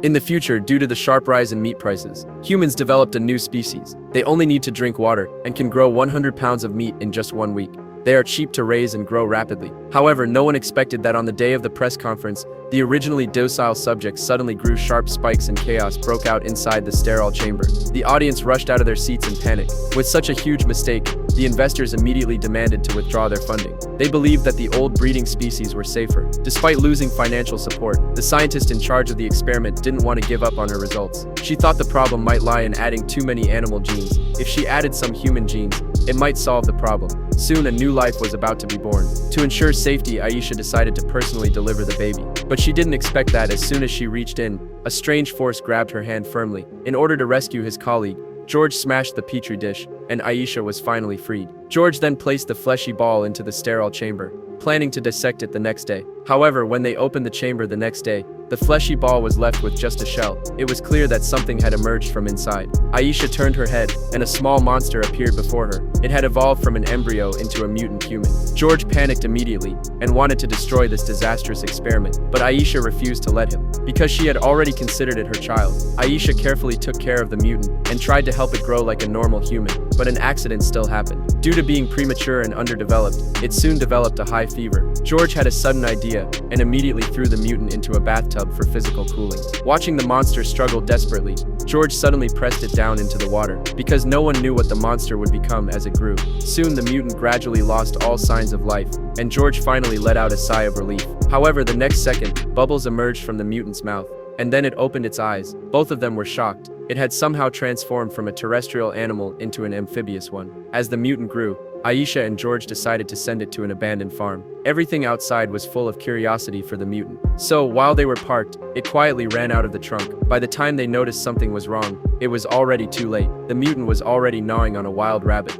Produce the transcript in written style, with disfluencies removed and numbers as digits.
In the future, due to the sharp rise in meat prices, humans developed a new species. They only need to drink water and can grow 100 pounds of meat in just 1 week. They are cheap to raise and grow rapidly. However, no one expected that on the day of the press conference, the originally docile subjects suddenly grew sharp spikes and chaos broke out inside the sterile chamber. The audience rushed out of their seats in panic. With such a huge mistake, the investors immediately demanded to withdraw their funding. They believed that the old breeding species were safer. Despite losing financial support, the scientist in charge of the experiment didn't want to give up on her results. She thought the problem might lie in adding too many animal genes. If she added some human genes, it might solve the problem. Soon a new life was about to be born. To ensure safety, Aisha decided to personally deliver the baby. But she didn't expect that as soon as she reached in, a strange force grabbed her hand firmly. In order to rescue his colleague, George smashed the petri dish, and Aisha was finally freed. George then placed the fleshy ball into the sterile chamber, planning to dissect it the next day. However, when they opened the chamber the next day, the fleshy ball was left with just a shell. It was clear that something had emerged from inside. Aisha turned her head, and a small monster appeared before her. It had evolved from an embryo into a mutant human. George panicked immediately and wanted to destroy this disastrous experiment, but Aisha refused to let him. Because she had already considered it her child, Aisha carefully took care of the mutant and tried to help it grow like a normal human, but an accident still happened. Due to being premature and underdeveloped, it soon developed a high fever. George had a sudden idea and immediately threw the mutant into a bathtub for physical cooling. Watching the monster struggle desperately, George suddenly pressed it down into the water, because no one knew what the monster would become as it grew. Soon the mutant gradually lost all signs of life, and George finally let out a sigh of relief. However, the next second, bubbles emerged from the mutant's mouth, and then it opened its eyes. Both of them were shocked. It had somehow transformed from a terrestrial animal into an amphibious one. As the mutant grew, Aisha and George decided to send it to an abandoned farm. Everything outside was full of curiosity for the mutant. So, while they were parked, it quietly ran out of the trunk. By the time they noticed something was wrong, it was already too late. The mutant was already gnawing on a wild rabbit.